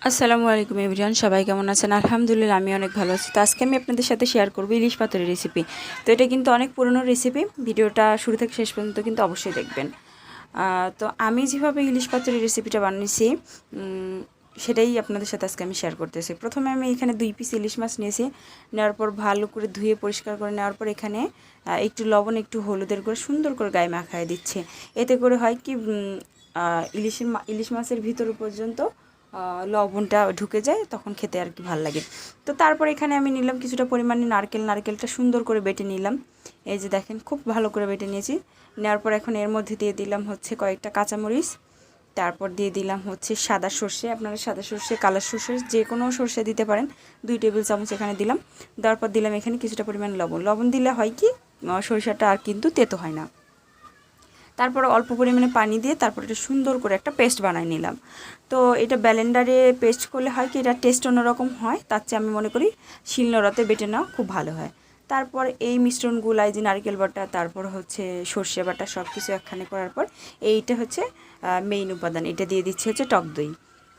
আসসালামু আলাইকুম এভরিওয়ান, সবাই কেমন আছেন? আলহামদুলিল্লাহ আমি অনেক ভালো আছি। তো আজকে আমি আপনাদের সাথে শেয়ার করব ইলিশ পাতুরি রেসিপি। তো এটা কিন্তু অনেক পুরনো রেসিপি, ভিডিওটা শুরু থেকে শেষ পর্যন্ত কিন্তু অবশ্যই দেখবেন। তো আমি যেভাবে ইলিশ পাতুরি রেসিপিটা বানিয়েছি সেটাই আপনাদের সাথে আজকে আমি শেয়ার করতেছি। প্রথমে আমি এখানে 2 পিস ইলিশ মাছ নিয়েছি। নেওয়ার পর ভালো করে ধুয়ে পরিষ্কার করে নেওয়ার পর এখানে একটু লবণ একটু হলুদের করে সুন্দর করে গায়ে মাখায় দিচ্ছে। এতে করে হয় কি ইলিশ মাছের ভিতর পর্যন্ত লবণটা ঢুকে যায়, তখন খেতে আর কি ভালো লাগে। তো তারপর এখানে আমি নিলাম কিছুটা পরিমাণে নারকেলটা সুন্দর করে বেটে নিলাম। এই যে দেখেন খুব ভালো করে বেটে নিয়েছি। নেওয়ার পর এখন এর মধ্যে দিয়ে দিলাম হচ্ছে কয়েকটা কাঁচামরিচ, তারপর দিয়ে দিলাম হচ্ছে সাদা সর্ষে। আপনারা সাদা সর্ষে কালো সর্ষে যে কোনো সর্ষে দিতে পারেন। 2 টেবিল চামচ এখানে দিলাম। দেওয়ার পর দিলাম এখানে কিছুটা পরিমাণ লবণ দিলে হয় কি সরিষাটা আর কিন্তু তেতো হয় না। তারপর অল্প পরিমাণে পানি দিয়ে তারপর এটা সুন্দর করে একটা পেস্ট বানিয়ে নিলাম। তো এটা ব্লেন্ডারে পেস্ট করলে হয় কি এটা টেস্ট অন্যরকম হয়, তার চেয়ে আমি মনে করি শিলনোড়াতে বেটে নেওয়া খুব ভালো হয়। তারপর এই মিশ্রণগুলো, এই যে নারকেল বাটা, তারপর হচ্ছে সর্ষে বাটা, সব কিছু একখানে করার পর এইটা হচ্ছে মেইন উপাদান, এটা দিয়ে দিচ্ছি হচ্ছে টক দই।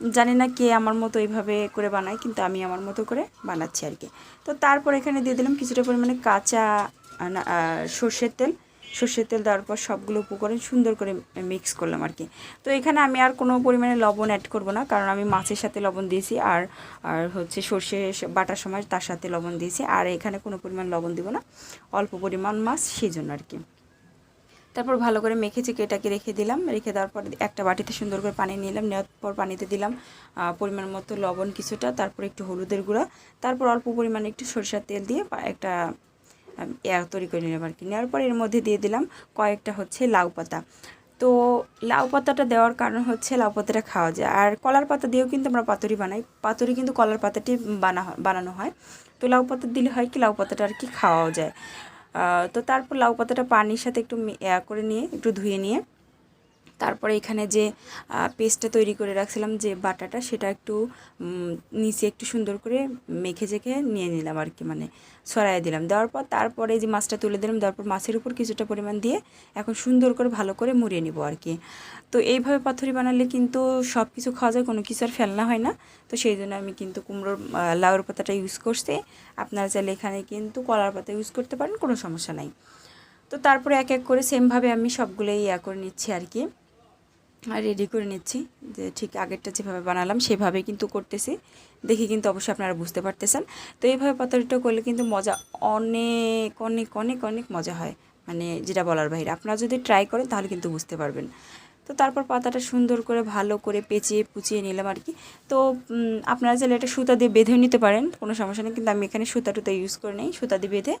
জানি না কে আমার মতো এইভাবে করে বানায়, কিন্তু আমি আমার মতো করে বানাচ্ছি আর কি। তো তারপর এখানে দিয়ে দিলাম কিছুটা পরিমাণে কাঁচা সর্ষের তেল দেওয়ার পর সবগুলো উপকরণ সুন্দর করে মিক্স করলাম আর কি। তো এখানে আমি আর কোনো পরিমাণে লবণ অ্যাড করব না, কারণ আমি মাছের সাথে লবণ দিয়েছি আর আর হচ্ছে সর্ষে বাটার সময় তার সাথে লবণ দিয়েছি, আর এখানে কোনো পরিমাণ লবণ দিব না, অল্প পরিমাণ মাছ সেই জন্য আর কি। তারপর ভালো করে মেখে চেকে এটাকে রেখে দিলাম। রেখে দেওয়ার পর একটা বাটিতে সুন্দর করে পানি নিলাম। নেওয়ার পর পানিতে দিলাম পরিমাণ মতো লবণ কিছুটা, তারপর একটু হলুদের গুঁড়া, তারপর অল্প পরিমাণে একটু সরিষার তেল দিয়ে একটা তৈরি করে নিলাম আর কি। নেওয়ার পর এর মধ্যে দিয়ে দিলাম কয়েকটা হচ্ছে লাউ পাতা। তো লাউ পাতাটা দেওয়ার কারণ হচ্ছে লাউ পাতাটা খাওয়া যায়, আর কলার পাতা দিয়েও কিন্তু আমরা পাতুরি বানাই। পাতুরি কিন্তু কলার পাতাটি বানানো হয়। তো লাউ পাতা দিলে হয় কি লাউ পাতাটা আর কি খাওয়াও যায়। তো তারপর লাউ পাতাটা পানির সাথে একটু করে নিয়ে একটু ধুয়ে নিয়ে তারপরে এখানে যে পেস্টটা তৈরি করে রাখছিলাম, যে বাটাটা, সেটা একটু নিচে একটু সুন্দর করে মেখে জেখে নিয়ে নিলাম আর কি, মানে ছড়াই দিলাম। দেওয়ার পর তারপরে যে মাছটা তুলে দিলাম, দেওয়ার পর মাছের উপর কিছুটা পরিমাণ দিয়ে এখন সুন্দর করে ভালো করে মুড়িয়ে নিব আর কি। তো এইভাবে পাতুরি বানালে কিন্তু সব কিছু খাওয়া যায়, কোনো কিছু আর ফেলনা হয় না। তো সেই জন্য আমি কিন্তু কুমড়োর লাউর পাতাটা ইউজ করছি। আপনারা চাইলে এখানে কিন্তু কলার পাতা ইউজ করতে পারেন, কোনো সমস্যা নাই। তো তারপরে এক এক করে সেমভাবে আমি সবগুলোই করে নিচ্ছি আর কি, রেডি করে নিচ্ছি। যে ঠিক আগেরটা যেভাবে বানালাম সেভাবে কিন্তু করতেছি, দেখি কিন্তু অবশ্যই আপনারা বুঝতে পারতেছেন। তো এইভাবে পাতুরিটা করলে কিন্তু মজা অনেক অনেক অনেক অনেক মজা হয়, মানে যেটা বলার বাইরে। আপনারা যদি ট্রাই করেন তাহলে কিন্তু বুঝতে পারবেন। তো তারপর পাতাটা সুন্দর করে ভালো করে পেঁচিয়ে পুচিয়ে নিলাম আর কি। তো আপনারা চাইলে এটা সুতা দিয়ে বেঁধেও নিতে পারেন, কোনো সমস্যা নেই, কিন্তু আমি এখানে সুতা টুতা ইউজ করে নেই। সুতা দিয়ে বেঁধে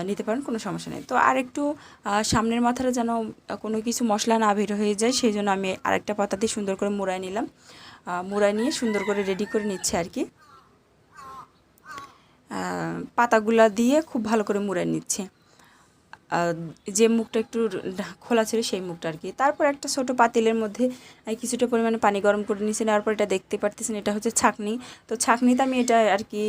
নিতে পারেন, কোনো সমস্যা নেই। তো আর একটু সামনের মাথাটা যেন কোনো কিছু মশলা না বের হয়ে যায়, সেই জন্য আমি আরেকটা পাতা দিয়ে সুন্দর করে মুড়ায় নিলাম। মুড়ায় নিয়ে সুন্দর করে রেডি করে নিচ্ছে আর কি। পাতাগুলা দিয়ে খুব ভালো করে মুড়ায় নিচ্ছে, যে মুখটা একটু খোলা ছিল সেই মুখটা আর কি। তারপর একটা ছোট পাতিলের মধ্যে কিছুটা পরিমাণে পানি গরম করে নিয়েছি। নেওয়ার পর এটা দেখতে পারতেছেন, এটা হচ্ছে ছাঁকনি। তো ছাঁকনিতে আমি এটা আর কি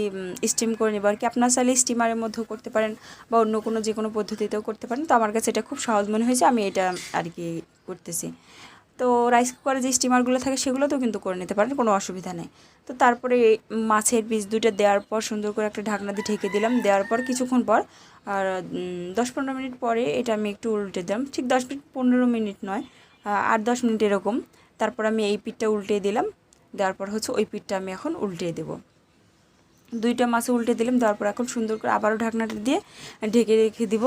স্টিম করে নেবো আর কি। আপনার চাইলে স্টিমারের মধ্যেও করতে পারেন বা অন্য কোনো যে কোনো পদ্ধতিতেও করতে পারেন। তো আমার কাছে এটা খুব সহজ মনে হয়েছে, আমি এটা আর কি করতেছি। তো রাইস কুকারে যে স্টিমারগুলো থাকে সেগুলোতেও কিন্তু করে নিতে পারেন, কোনো অসুবিধা নেই। তো তারপরে মাছের পিস দুটো দেওয়ার পর সুন্দর করে একটা ঢাকনা দিয়ে ঢেকে দিলাম। দেওয়ার পর কিছুক্ষণ পর আর 10-15 মিনিট পরে এটা আমি একটু উল্টে দিলাম। ঠিক 10-15 মিনিট নয়, 8-10 মিনিট এরকম। তারপর আমি এই পিঠটা উল্টে দিলাম। দেওয়ার পর হচ্ছে ওই পিঠটা আমি এখন উল্টে দেবো। দুইটা মাছে উল্টে দিলাম। দেওয়ার পর এখন সুন্দর করে আবারও ঢাকনাটা দিয়ে ঢেকে রেখে দিব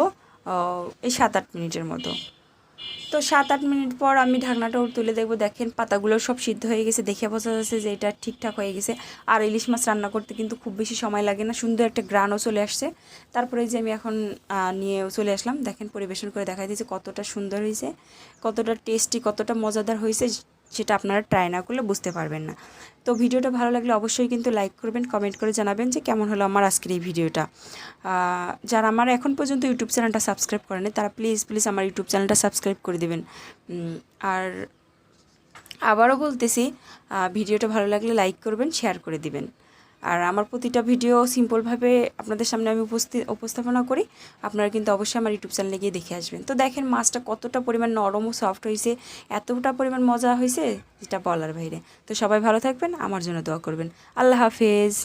এই 7-8 মিনিটের মতো। তো 7-8 মিনিট পর আমি ঢাকনাটা তুলে দেখবো, দেখেন পাতাগুলো সব সিদ্ধ হয়ে গেছে, দেখে বোঝা যাচ্ছে যে এটা ঠিকঠাক হয়ে গেছে। আর ইলিশ মাছ রান্না করতে কিন্তু খুব বেশি সময় লাগে না, সুন্দর একটা গ্রানও চলে আসছে। তারপরে যে আমি এখন নিয়ে চলে আসলাম, দেখেন পরিবেশন করে দেখাই দিয়েছে কতটা সুন্দর হয়েছে, কতটা টেস্টি, কতটা মজাদার হয়েছে, সেটা আপনারা ট্রাই না করলে বুঝতে পারবেন না। তো ভিডিওটা ভালো লাগলে অবশ্যই কিন্তু লাইক করবেন, কমেন্ট করে জানাবেন যে কেমন হলো আমার আজকের এই ভিডিওটা। যারা আমার এখন পর্যন্ত ইউটিউব চ্যানেলটা সাবস্ক্রাইব করেনি তারা প্লিজ প্লিজ আমার ইউটিউব চ্যানেলটা সাবস্ক্রাইব করে দেবেন। আর আবারও বলতেছি, ভিডিওটা ভালো লাগলে লাইক করবেন, শেয়ার করে দিবেন। আর আমার প্রতিটা ভিডিও সিম্পলভাবে আপনাদের সামনে আমি উপস্থাপনা করি। আপনারা কিন্তু অবশ্যই আমার ইউটিউব চ্যানেলে গিয়ে দেখে আসবেন। তো দেখেন মাছটা কতটা পরিমাণ নরম ও সফট হয়েছে, এতটা পরিমাণ মজা হয়েছে যেটা বলার বাইরে। তো সবাই ভালো থাকবেন, আমার জন্য দোয়া করবেন। আল্লাহ হাফেজ।